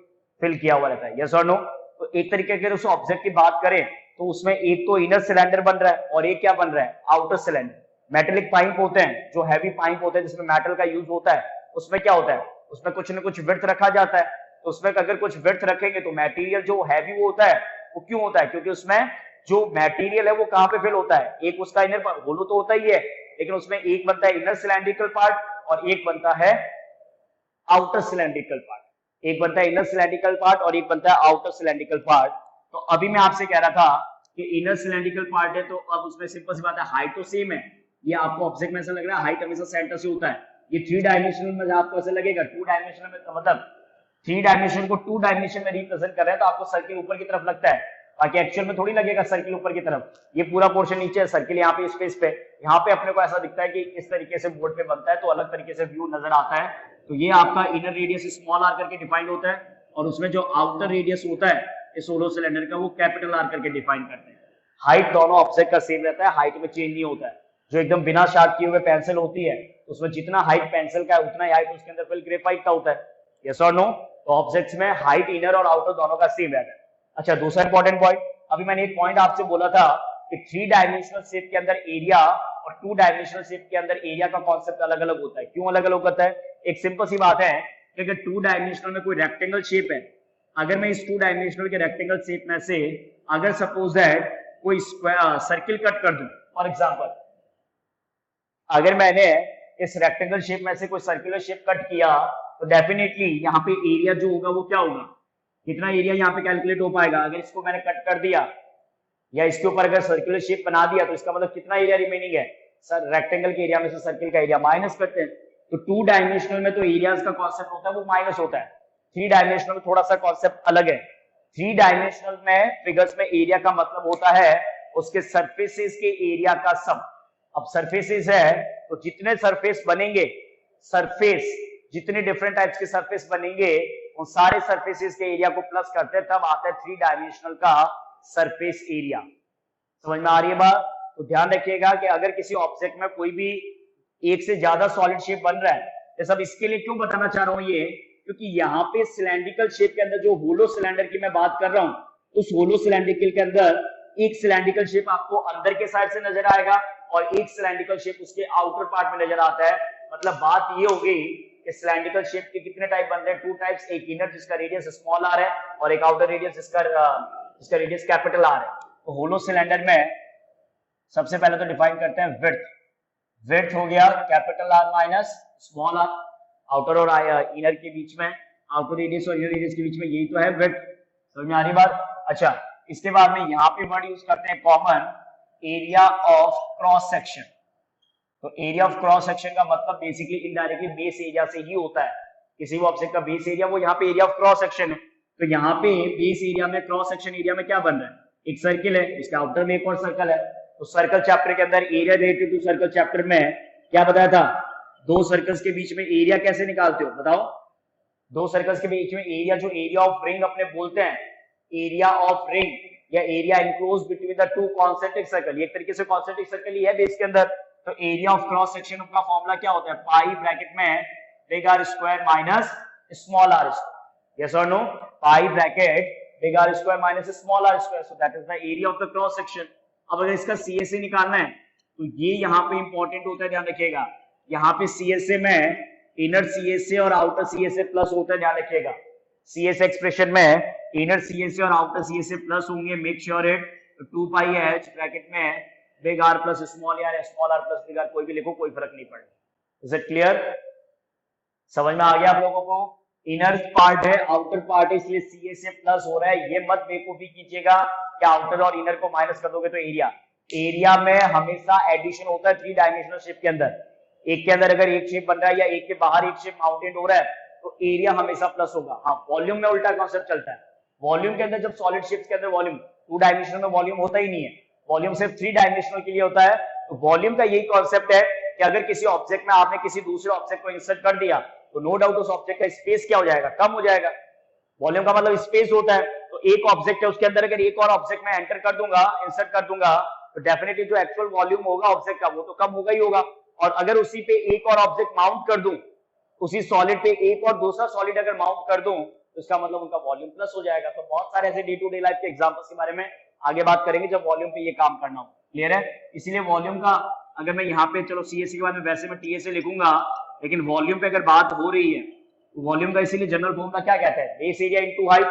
फिल किया हुआ रहता है। यस और नो? तो एक तरीके के उस ऑब्जेक्ट की बात करें तो उसमें एक तो इनर सिलेंडर बन रहा है और एक क्या बन रहा है, आउटर सिलेंडर। मेटेलिक पाइप होते हैं, जो हैवी पाइप होते हैं जिसमें मेटल का यूज होता है, उसमें क्या होता है, उसमें कुछ ना कुछ विड्थ रखा जाता है। तो उसमें अगर कुछ विड्थ रखेंगे तो मटेरियल जो हैवी वो होता है, वो क्यों होता है, क्योंकि उसमें जो मटेरियल है वो कहां पे फिल होता है, एक उसका इनर होलो तो होता ही है, लेकिन उसमें एक बनता है इनर सिलेंड्रिकल पार्ट और एक बनता है आउटर सिलेंड्रिकल पार्ट। एक बनता है इनर सिलेंड्रिकल पार्ट और एक बनता है आउटर सिलेंड्रिकल पार्ट। तो अभी मैं आपसे कह रहा था कि इनर सिलेंड्रिकल पार्ट है, तो अब उसमें सिंपल सी बात है, हाइट तो सेम है। ये आपको ऑब्जेक्ट में ऐसा लग रहा है हाइट हमेशा सेंटर से होता है। ये 3 डायमेंशनल में आपको ऐसा लगेगा, 2 डायमेंशनल में मतलब 3 डायमेंशन को 2 डायमेंशन में रिप्रेजेंट कर रहे हैं तो आपको सर्किल ऊपर की तरफ लगता है, बाकी एक्चुअल में थोड़ी लगेगा सर्किल ऊपर की तरफ। ये पूरा पोर्शन नीचे है, सर्किल यहाँ पे स्पेस पे, यहाँ पे अपने को ऐसा दिखता है कि इस तरीके से बोर्ड पे बनता है तो अलग तरीके से व्यू नजर आता है। तो ये आपका इनर रेडियस स्मॉल आर करके डिफाइंड होता है और उसमें जो आउटर रेडियस होता है इस होलो सिलेंडर का वो कैपिटल आर करके डिफाइन करते हैं। हाइट दोनों ऑब्जेक्ट का सेम रहता है, हाइट में चेंज नहीं होता है। जो एकदम बिना शार्प किए हुए पेंसिल होती है उसमें जितना हाइट पेंसिल का है उतना ही हाइट उसके अंदर फिल ग्रेफाइट का होता है। यस और नो? तो ऑब्जेक्ट्स में हाइट इनर और आउटर दोनों का सेम रहता है। अच्छा, दूसरा इंपॉर्टेंट पॉइंट, अभी मैंने एक पॉइंट आपसे बोला था कि 3 डायमेंशनल शेप के अंदर एरिया और 2 डायमेंशनल शेप के अंदर एरिया का कॉन्सेप्ट अलग अलग होता है। क्यों अलग अलग होता है? एक सिंपल सी बात है कि अगर 2 डायमेंशनल में कोई रेक्टेंगल शेप है, अगर मैं इस 2 डायमेंशनल के रेक्टेंगल शेप में से अगर सपोज दैट कोई सर्किल कट कर दूं, फॉर एग्जांपल अगर मैंने इस रेक्टेंगल शेप में से कोई सर्कुलर शेप कट किया तो डेफिनेटली यहाँ पे एरिया जो होगा वो क्या होगा, कितना एरिया यहाँ पे कैलकुलेट हो पाएगा। अगर इसको मैंने कट कर दिया या इसके ऊपर अगर सर्कुलर शेप बना दिया तो इसका मतलब कितना एरिया रिमेनिंग है, सर रेक्टेंगल के एरिया में से सर्किल का एरिया माइनस करते हैं। तो 2 डायमेंशनल में तो एरियाज का कॉन्सेप्ट होता है वो माइनस होता है, 3 डायमेंशनल में थोड़ा सा कॉन्सेप्ट अलग है। 3 डायमेंशनल में फिगर्स में एरिया का मतलब होता है उसके सरफेसेस के एरिया का सम। अब सरफेसेस है तो जितने सरफेस बनेंगे, सरफेस जितने डिफरेंट टाइप्स के सरफेस बनेंगे उन सारे सरफेसेस के एरिया को प्लस करते हैं, तब आता है 3 डायमेंशनल का सरफेस एरिया। समझ में आ रही है बात? तो ध्यान रखिएगा कि अगर किसी ऑब्जेक्ट में कोई भी एक से ज्यादा सॉलिड शेप बन रहा है, तो सब इसके लिए क्यों बताना चाह रहा हूं ये, क्योंकि यहाँ पे सिलेंड्रिकल शेप के अंदर जो होलो सिलेंडर की मैं बात कर रहा हूं, उस होलो सिलेंड्रिकल के अंदर एक सिलेंड्रिकल शेप आपको अंदर के साइड से नजर आएगा और एक सिलेंड्रिकल शेप उसके आउटर पार्ट में नजर आता है। मतलब बात ये हो गई कि सिलेंड्रिकल शेप के कितने टाइप बन रहे हैं, 2 टाइप्स, एक इनर जिसका रेडियस स्मॉल आर है और एक आउटर रेडियस जिसका रेडियस कैपिटल आर है। तो होलो सिलेंडर में सबसे पहले तो डिफाइन करते हैं विड्थ। विड्थ हो गया capital R minus small r, outer और इनर के बीच में, आउटर रेडियस और इनर रेडियस के बीच में, यही तो है विड्थ। समझ में आ रही बात? अच्छा, इसके बाद में यहाँ पे वर्ड यूज करते हैं common, area of cross section. तो एरिया ऑफ क्रॉस सेक्शन का मतलब बेसिकली इनडायरेक्टली बेस एरिया से ही होता है। किसी भी ऑब्जेक्ट का बेस एरिया वो यहाँ पे एरिया ऑफ क्रॉस सेक्शन है। तो यहाँ पे बेस एरिया में, क्रॉस सेक्शन एरिया में क्या बन रहा है, एक सर्किल है, इसके आउटर में एक और सर्कल है। तो सर्कल चैप्टर के अंदर area related to circle chapter में क्या बताया था, 2 सर्कल्स के बीच में एरिया कैसे निकालते हो बताओ। 2 सर्कल्स के बीच में एरिया, जो एरिया ऑफ रिंग अपने बोलते हैं, एरिया ऑफ रिंग या area enclose between the 2 concentric circle, एक तरीके से कॉन्सेंट्रिक सर्कल ही है बेस के अंदर। तो एरिया ऑफ क्रॉस सेक्शन का फॉर्मूला क्या होता है, पाई ब्रैकेट में big R square minus small are square. Yes और no? Pi bracket big R square minus small are square, so that is the area of the cross section. अब अगर इसका CSA निकालना है तो ये यहाँ पे इंपॉर्टेंट होता है, ध्यान रखिएगा। यहाँ पे सीएसए में इनर सीएसए और आउटर सीएसए प्लस होता है, ध्यान रखिएगा। सीएसए एक्सप्रेशन में इनर सीएसए और आउटर सीएसए प्लस होंगे, मेक श्योर इट। तो 2 पाई एच ब्रैकेट में big R plus small R या small R plus big R, कोई भी लिखो, कोई फर्क नहीं पड़ेगा। Is it clear? समझ में आ गया आप लोगों को? इनर पार्ट है, आउटर पार्ट है, इसलिए सीएसए प्लस हो रहा है। ये मत बेवकूफी कीजिएगा कि आउटर और इनर को माइनस कर दोगे तो एरिया, एरिया में हमेशा एडिशन होता है 3 डायमेंशनल शेप के अंदर। एक के अंदर अगर एक शेप बन रहा है या एक के बाहर एक शेप माउंटेड हो रहा है तो एरिया हमेशा प्लस होगा। हाँ, वॉल्यूम में उल्टा कॉन्सेप्ट चलता है। वॉल्यूम के अंदर जब सॉलिड शेप्स के अंदर वॉल्यूम 2 डायमेंशनल में वॉल्यूम होता ही नहीं है, वॉल्यूम सिर्फ 3 डायमेंशनल के लिए होता है। तो वॉल्यूम का यही कॉन्सेप्ट है कि अगर किसी ऑब्जेक्ट में आपने किसी दूसरे ऑब्जेक्ट को इंसर्ट कर दिया तो नो डाउट उस ऑब्जेक्ट का स्पेस क्या हो जाएगा, कम हो जाएगा। वॉल्यूम का मतलब स्पेस होता है। तो एक ऑब्जेक्ट है, उसके अंदर अगर एक और ऑब्जेक्ट में एंटर कर दूंगा, इंसर्ट कर दूंगा, तो डेफिनेटली जो एक्चुअल वॉल्यूम होगा ऑब्जेक्ट का वो तो कम होगा ही होगा। और अगर उसी पे एक और ऑब्जेक्ट माउंट कर दूं, उसी सॉलिड पे एक और दूसरा सॉलिड अगर माउंट कर दूं तो इसका मतलब उनका वॉल्यूम प्लस हो जाएगा। तो बहुत सारे ऐसे डे टू डे लाइफ के एग्जांपल्स के बारे में आगे बात करेंगे जब वॉल्यूम पे ये काम करना हो। क्लियर है? इसीलिए वॉल्यूम का अगर मैं यहाँ पे, चलो सीएससी के बाद में वैसे मैं टीएसए लिखूंगा, लेकिन वॉल्यूम पे अगर बात हो रही है तो वॉल्यूम का इसीलिए जनरल फॉर्मूला क्या कहता है, बेस एरिया इनटू हाइट।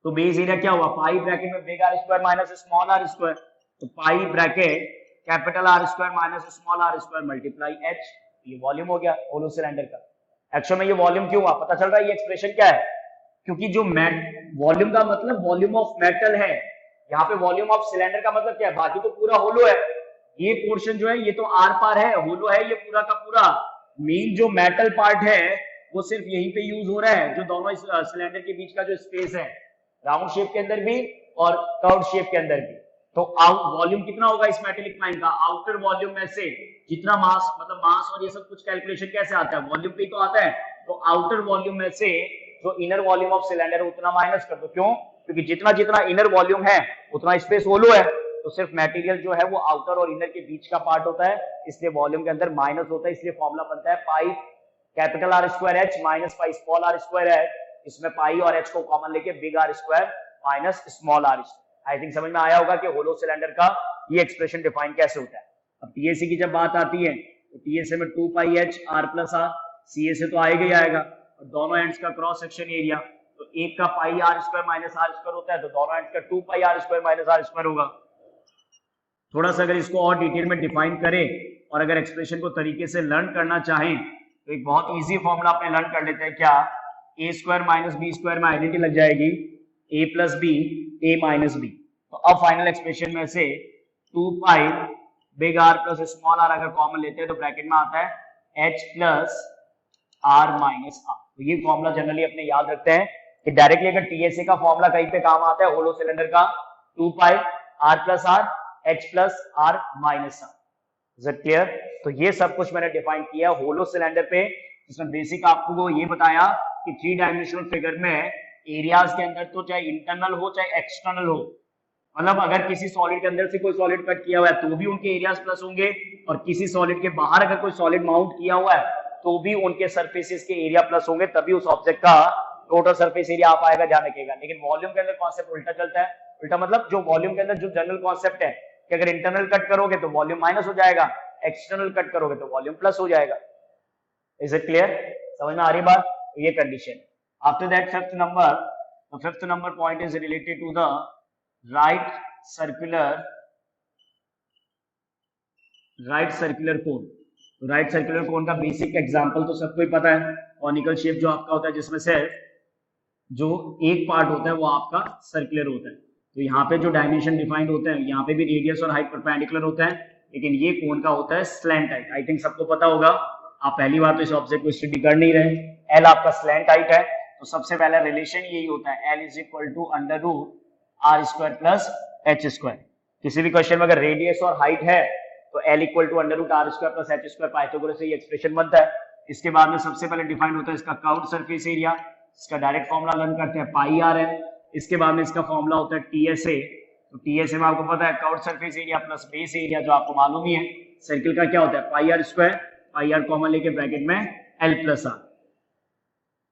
तो बेस एरिया क्या हुआ, पाई ब्रैकेट में big R square minus small are square. तो pi bracket capital R square minus small are square multiply H. ये वॉल्यूम हो गया होलो सिलेंडर का। एक्चुअल में ये वॉल्यूम क्यों हुआ पता चल रहा है, ये एक्सप्रेशन क्या है, क्योंकि जो वॉल्यूम का मतलब वॉल्यूम ऑफ मेटल है, यहाँ पे वॉल्यूम ऑफ सिलेंडर का मतलब क्या है, बाकी तो पूरा होलो है। ये पोर्शन जो है ये तो आर पार है, होलो है ये पूरा का पूरा। मेन जो मेटल पार्ट है वो सिर्फ यहीं पे यूज हो रहा है, जो दोनों सिलेंडर के बीच का जो स्पेस है, राउंड शेप के अंदर भी और कर्व शेप के अंदर भी। तो वॉल्यूम कितना होगा इस मेटेलिक फाइन का, आउटर वॉल्यूम में से जितना मास, मतलब मास और ये सब कुछ कैलकुलेशन कैसे आता है, वॉल्यूम पे तो आता है। तो आउटर वॉल्यूम में से जो इनर वॉल्यूम ऑफ सिलेंडर है उतना माइनस कर दो। क्यों? क्योंकि जितना जितना इनर वॉल्यूम है उतना स्पेस होलो है, तो सिर्फ मटेरियल जो है वो आउटर और इनर के बीच का पार्ट होता है, इसलिए वॉल्यूम के अंदर माइनस होता है। इसलिए फॉर्मूला बनता है pi capital R square h minus pi small are square h. इसमें पाई और एच को कॉमन लेके big R square minus small are square. I think समझ में आया होगा कि होलो सिलेंडर का ये एक्सप्रेशन डिफाइन कैसे होता है। अब टीएससी की जब बात आती है तो टीएससी में 2 pi H R plus R, CSC तो आएगा ही आएगा, और दोनों एंड्स का क्रॉस सेक्शन एरिया, तो एक का pi are square minus R square होता है, तो दोनों एंड्स का 2 pi are square minus R square होगा। थोड़ा सा अगर इसको और डिटेल में डिफाइन करें और अगर एक्सप्रेशन को तरीके से लर्न करना चाहें तो एक बहुत इजी फॉर्मूला अपने लर्न कर लेते हैं। क्या? A square minus B square में आइडेंटिटी लग जाएगी, A plus B A minus B. तो अब फाइनल एक्सप्रेशन में से 2 pi big R plus small R अगर कॉमन लेते हैं तो ब्रैकेट में आता है H plus R minus R. तो ये फॉर्मूला जनरली अपने याद रखते हैं कि डायरेक्टली अगर टीएसए का फॉर्मूला कहीं पे काम आता है होलो सिलेंडर का, 2 pi R plus R H plus R minus R. Is it clear? तो ये सब कुछ मैंने डिफाइन किया होलो सिलेंडर पे, जिसमें बेसिक आपको ये बताया कि 3 डायमेंशनल फिगर में एरियाज के अंदर तो चाहे इंटरनल हो चाहे एक्सटर्नल हो, मतलब अगर किसी सॉलिड के अंदर से कोई सॉलिड कट किया हुआ है तो भी उनके एरियाज प्लस होंगे, और किसी सॉलिड के बाहर अगर कोई सॉलिड माउंट किया हुआ है तो भी उनके सरफेसेस के एरिया प्लस होंगे, तभी उस ऑब्जेक्ट का टोटल सरफेस एरिया आ पाएगा, ध्यान रखिएगा। लेकिन वॉल्यूम के अंदर कॉन्सेप्ट उल्टा चलता है। उल्टा मतलब जो वॉल्यूम के अंदर जो जनरल कॉन्सेप्ट है कि अगर इंटरनल कट करोगे तो वॉल्यूम माइनस हो जाएगा, एक्सटर्नल कट करोगे तो वॉल्यूम प्लस हो जाएगा। Is it clear? समझ में आ रही बात? तो ये condition. After that fifth number point is related to the right circular cone. Right circular cone का बेसिक एग्जांपल तो सबको ही पता है, कॉनिकल शेप जो आपका होता है जिसमें से जो एक पार्ट होता है वो आपका सर्कुलर होता है। तो यहाँ पे जो डायमेंशन डिफाइंड होते हैं, यहाँ पे भी रेडियस और हाइट परपेंडिकुलर होता है, लेकिन ये कोन का होता है स्लैंट हाइट। आई थिंक सबको पता होगा, आप पहली बार तो इस ऑब्जेक्ट को स्टडी कर नहीं रहे। एल आपका स्लैंट हाइट है, तो सबसे पहला रिलेशन यही होता है, l is equal to under root r square plus h square. किसी भी क्वेश्चन में अगर रेडियस और हाइट है तो l equal to under root r square plus h square, Pythagoras से ये एक्सप्रेशन बनता है। इसके बाद में सबसे पहले डिफाइंड होता है इसका कर्व्ड सरफेस एरिया, इसका डायरेक्ट फॉर्मूला लर्न करते हैं पाई आर है। इसके बाद में इसका फॉर्मूला होता है टीएसए, तो टीएसए में आपको पता है curved surface area plus base area, जो आपको मालूम ही है। सर्किल का क्या होता है, pi are square, pi R common लेके ब्रैकेट में एल प्लस आर।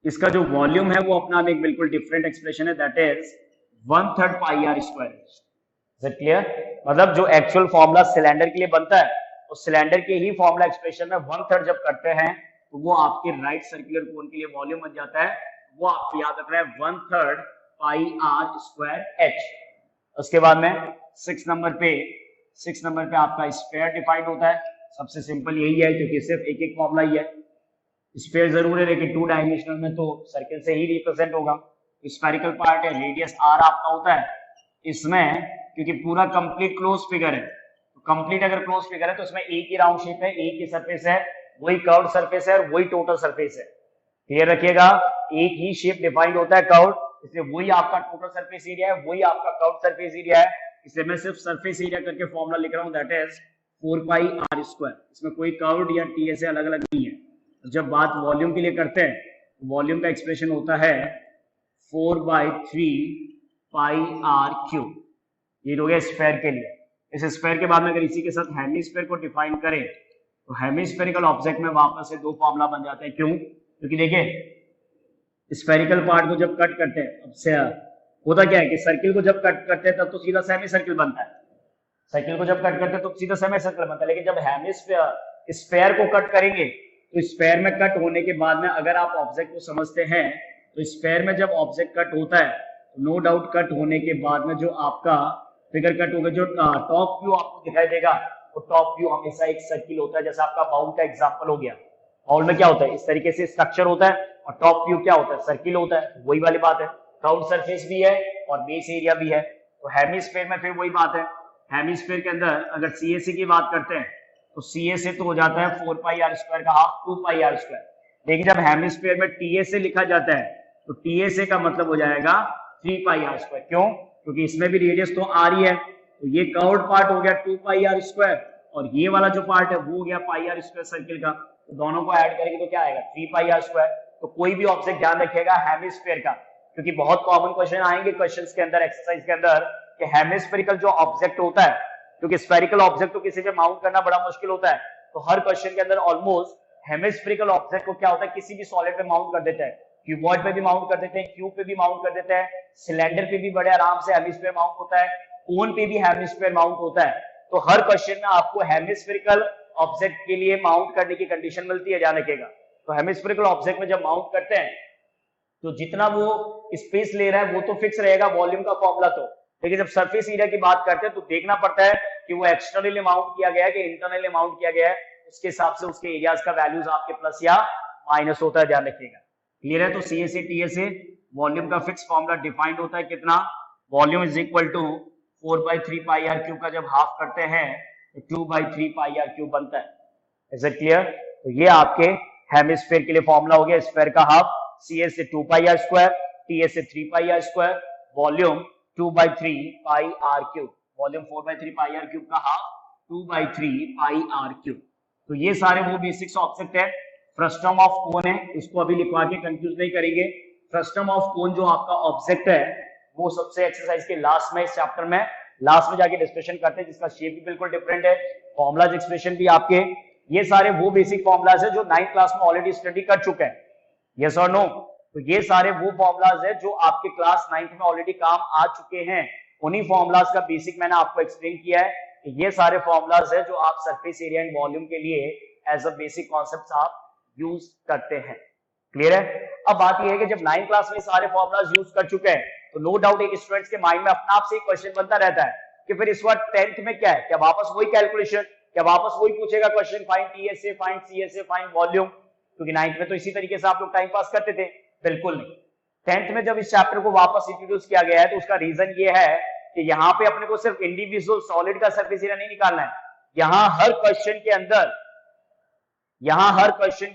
इसका जो वॉल्यूम है वो अपना में एक बिल्कुल डिफरेंट एक्सप्रेशन है, that is 1/3 pi are square. Is it clear? मतलब जो एक्चुअल फॉर्मूला सिलेंडर के लिए बनता है उस सिलेंडर के ही फॉर्मूला एक्सप्रेशन में 1/3 जब करते हैं तो वो आपके राइट सर्कुलर कोन के लिए वॉल्यूम बन जाता है। वो आपको याद रखना है 1/3 पाई आर स्क्वायर एच। उसके बाद में 6 नंबर पे आपका स्फीयर डिफाइंड होता है। सबसे सिंपल यही है क्योंकि सिर्फ एक फॉर्मूला ही है। स्फीयर जरूर है लेकिन 2 डायमेंशनल में तो सर्किल से ही रिप्रेजेंट होगा। स्फेरिकल पार्ट है, रेडियस आर आपका होता है, इसमें क्योंकि पूरा कंप्लीट क्लोज फिगर है। तो कंप्लीट अगर क्लोज फिगर है तो उसमें एक ही राउंड शेप है, एक ही सरफेस है, वही कर्व सरफेस है और वही टोटल सरफेस है। क्लियर रखिएगा, एक ही शेप डिफाइंड होता है कर्व, इसलिए वही आपका टोटल सरफेस एरिया है, वही आपका कर्व सरफेस एरिया है। इसलिए मैं सिर्फ सरफेस एरिया करके फॉर्मूला लिख रहा हूं, that is 4 pi are square. इसमें कोई कर्व्ड या टी ऐसे अलग अलग नहीं है। जब बात वॉल्यूम के लिए करते हैं, वॉल्यूम का एक्सप्रेशन होता है 4/3 पाई आर क्यूब। ये हो गया स्फेयर के लिए। इस स्फेयर के बाद में अगर इसी के साथ हेमिस्फेयर को डिफाइन करें तो हेमिस्फेरिकल ऑब्जेक्ट में वापस से दो फॉर्मूला बन जाते हैं। क्यों? क्योंकि देखिए स्फेरिकल पार्ट को जब कट करते हैं, अब से होता क्या है कि सर्किल को जब कट करते हैं तब तो सीधा सेमी सर्किल बनता है। सर्किल को जब कट करते हैं तो सीधा सेमी सर्किल बनता है, लेकिन जब हेमिस्फेयर स्फेयर को कट करेंगे तो स्फेयर में कट होने के बाद में अगर आप ऑब्जेक्ट को समझते हैं तो स्फेयर में जब ऑब्जेक्ट कट होता है तो नो डाउट कट होने के बाद में जो आपका फिगर कट होगा, जो टॉप व्यू आपको दिखाई देगा, तो टॉप व्यू हमेशा एक सर्किल होता है। जैसा आपका बाउल का एग्जांपल हो गया, बाउल में क्या होता है, इस तरीके से स्ट्रक्चर होता है और टॉप व्यू क्या होता है, सर्किल होता है। वही वाली बात है, राउंड सरफेस भी है और बेस एरिया भी है। तो हेमिस्फेयर में फिर वही बात है, हेमिस्फेयर के अंदर अगर सीएसी की बात करते हैं तो सीएसी तो हो जाता है 4 पाई आर स्क्वायर का हाफ 2 पाई आर स्क्वायर। लेकिन जब हेमिस्फेयर में टीएसए लिखा जाता है तो टीएसए का मतलब हो जाएगा 3 पाई आर स्क्वायर। क्यों? क्योंकि इसमें भी रेडियस तो आ रही है, तो ये कर्व्ड पार्ट हो गया 2 पाई आर स्क्वायर और ये वाला जो पार्ट है वो हो गया पाई आर स्क्वायर सर्किल का। तो दोनों को ऐड करेंगे तो क्या आएगा, 3 पाई आर स्क्वायर। तो कोई भी ऑब्जेक्ट ध्यान रखिएगा हेमिस्फेयर का, क्योंकि बहुत कॉमन क्वेश्चन आएंगे क्वेश्चंस के अंदर, एक्सरसाइज के अंदर, कि हेमिस्फेरिकल जो ऑब्जेक्ट होता है, क्योंकि स्फेरिकल ऑब्जेक्ट तो किसी पे माउंट करना बड़ा मुश्किल होता है, तो हर क्वेश्चन के अंदर ऑलमोस्ट हेमिस्फेरिकल ऑब्जेक्ट को क्या होता है, किसी भी सॉलिड पे माउंट कर देते हैं। क्यूबॉइड पे भी माउंट कर देते हैं, क्यूब पे भी माउंट कर देते हैं, सिलेंडर पे भी बड़े आराम से हेमिस्फेयर माउंट होता है, कोन पे भी हेमिस्फेयर माउंट होता है। तो हर क्वेश्चन में आपको हेमिस्फेरिकल ऑब्जेक्ट के लिए माउंट करने की कंडीशन मिलती है, ध्यान रखिएगा। तो हेमिस्फेरिकल ऑब्जेक्ट में जब माउंट करते हैं तो जितना वो स्पेस ले रहा है वो तो फिक्स रहेगा, वॉल्यूम का फॉर्मूला तो। लेकिन जब सरफेस एरिया की बात करते हैं तो देखना पड़ता है कि वो एक्सटर्नली माउंट किया गया है कि इंटरनली माउंट किया गया है, उसके हिसाब से उसके एरियाज का वैल्यूज आपके प्लस या माइनस होता है, ध्यान रखिएगा। क्लियर है? तो सीएसए टीएसए वॉल्यूम का फिक्स फॉर्मूला डिफाइंड होता है, कितना, volume is equal to 4/3 pi are cube का जब हाफ करते हैं तो 2/3 पाई आर क्यूब बनता है। Is it clear? तो ये आपके हेमिस्फेयर के लिए फॉर्मूला हो गया, स्फेयर का हाफ CS से 2 पाई आर स्क्वायर, TS से 3 pi are square, volume 2/3 pi are cube, volume 4/3 pi are cube का हाफ 2/3 पाई आर क्यूब। तो ये सारे वो बेसिक्स ऑब्जेक्ट है। फ्रस्टम ऑफ कोन है, इसको अभी लिखवा के कंफ्यूज नहीं करेंगे। फ्रस्टम ऑफ कोन जो आपका ऑब्जेक्ट है वो सबसे एक्सरसाइज के लास्ट में, इस चैप्टर में लास्ट में जाके डिस्कशन करते हैं, जिसका शेप भी बिल्कुल डिफरेंट है, फॉर्मुलाज एक्सप्रेशन भी आपके, ये सारे वो बेसिक फॉर्मुलाज है जो 9th क्लास में ऑलरेडी स्टडी कर चुके हैं। यस और नो? तो ये सारे वो फॉर्मुलाज है जो आपके क्लास 9th में ऑलरेडी काम आ चुके हैं। उन्हीं फॉर्मुलाज का बेसिक मैंने आपको एक्सप्लेन किया है कि ये सारे फॉर्मुलाज है जो आप सरफेस एरिया एंड वॉल्यूम के लिए एज अ बेसिक कॉन्सेप्ट आप यूज करते हैं। क्लियर है? अब बात यह है कि जब 9th क्लास में सारे फॉर्मुलाज यूज कर चुके हैं तो नो डाउट एक स्टूडेंट्स के माइंड में अपना आप से एक क्वेश्चन बनता रहता है कि फिर इस बार 10th में क्या है, क्या वापस वही कैलकुलेशन, क्या वापस वही पूछेगा question, find TSA, find CSA, find volume? क्योंकि 9th में तो इसी तरीके से आप लोग टाइम पास करते थे। बिल्कुल नहीं। 10th में जब इस चैप्टर को वापस इंट्रोड्यूस किया गया है तो उसका रीजन ये है कि यहाँ पे अपने को सिर्फ इंडिविजुअल सॉलिड का सरफेस एरिया नहीं निकालना है, यहाँ हर क्वेश्चन के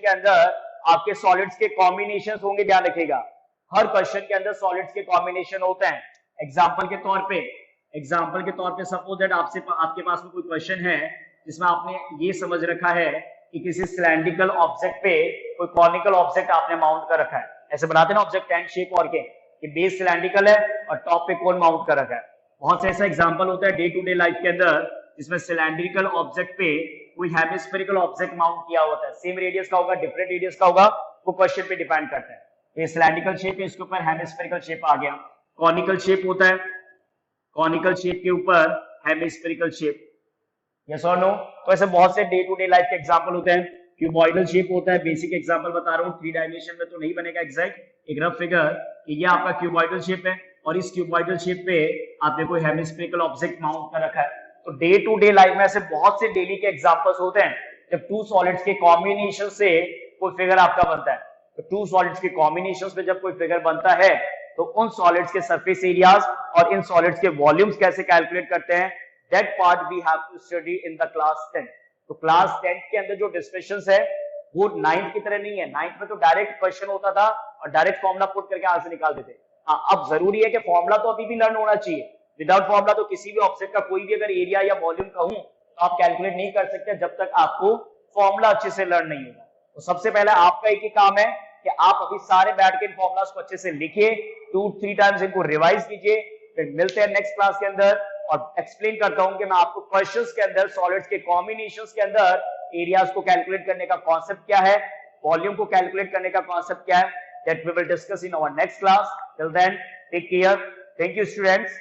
अंदर आपके सॉलिड्स के कॉम्बिनेशन होंगे, ध्यान रखिएगा। हर क्वेश्चन के अंदर सॉलिड्स के कॉम्बिनेशन होते हैं। एग्जाम्पल के तौर पे सपोज दैट आपके पास में कोई क्वेश्चन है जिसमें आपने ये समझ रखा है कि किसी सिलेंड्रिकल ऑब्जेक्ट पे कोई कॉनिकल ऑब्जेक्ट आपने माउंट कर रखा है, ऐसे बनाते हैं ना ऑब्जेक्ट टैंक शेप और के, कि बेस सिलेंड्रिकल है और टॉप पे कोन माउंट कर रखा है। बहुत से ऐसा एग्जांपल होता है डे टू डे लाइफ के अंदर जिसमें सिलेंड्रिकल ऑब्जेक्ट पे कोई हेमिस्फेरिकल ऑब्जेक्ट माउंट किया होता है, सेम रेडियस का होगा, डिफरेंट रेडियस का होगा, वो क्वेश्चन पे डिपेंड करता है। ये सिलेंड्रिकल शेप है, इसके ऊपर हेमिस्फेरिकल शेप आ गया। कॉनिकल शेप होता है, कॉनिकल शेप के ऊपर हेमिस्फेरिकल शेप। यस और नो? तो ऐसे बहुत से डे टू डे लाइफ के एग्जांपल होते हैं। क्यूबॉइडल शेप होता है, बेसिक एग्जांपल बता रहा हूँ, 3 डायमेंशन में तो नहीं बनेगा एग्जैक्ट, एक रफ फिगर, ये आपका क्यूबॉइडल शेप है और इस क्यूबॉइडल शेप पे आपने कोई हेमिस्फेरिकल ऑब्जेक्ट माउंट कर रखा है। तो डे टू डे लाइफ में ऐसे बहुत से डेली के एग्जांपल्स होते हैं जब टू सॉलिड्स के कॉम्बिनेशन से कोई फिगर आपका बनता है। तो टू सॉलिड्स के कॉम्बिनेशन पे जब कोई फिगर बनता है तो उन सॉलिड्स के सरफेस एरियाज और इन सॉलिड्स के वॉल्यूम्स कैसे कैलकुलेट करते हैं, that part we have to study in the class 10। तो क्लास 10 के अंदर जो डिस्कशंस है वो 9th की तरह नहीं है। 9th में तो डायरेक्ट क्वेश्चन होता था और डायरेक्ट फॉर्मूला पुट करके आंसर निकालते थे। हाँ, अब जरूरी है कि फॉर्मूला तो अभी भी लर्न होना चाहिए। विदाउट फॉर्मूला तो किसी भी ऑब्जेक्ट का कोई भी अगर एरिया या वॉल्यूम कहूं तो आप कैलकुलेट नहीं कर सकते जब तक आपको फॉर्मूला अच्छे से लर्न नहीं होगा। तो सबसे पहले आपका एक ही काम है कि आप अभी सारे बैठ के इन फॉर्मूलास को अच्छे से लिखिए, 2-3 टाइम्स इनको रिवाइज कीजिए। फिर मिलते हैं नेक्स्ट क्लास के अंदर और एक्सप्लेन करता हूं कि मैं आपको क्वेश्चंस के अंदर सॉलिड्स के कॉम्बिनेशंस के अंदर एरियाज को कैलकुलेट करने का कॉन्सेप्ट क्या है, वॉल्यूम को कैलकुलेट करने का कॉन्सेप्ट क्या है, that we will discuss in our next class. Till then take care. Thank you students.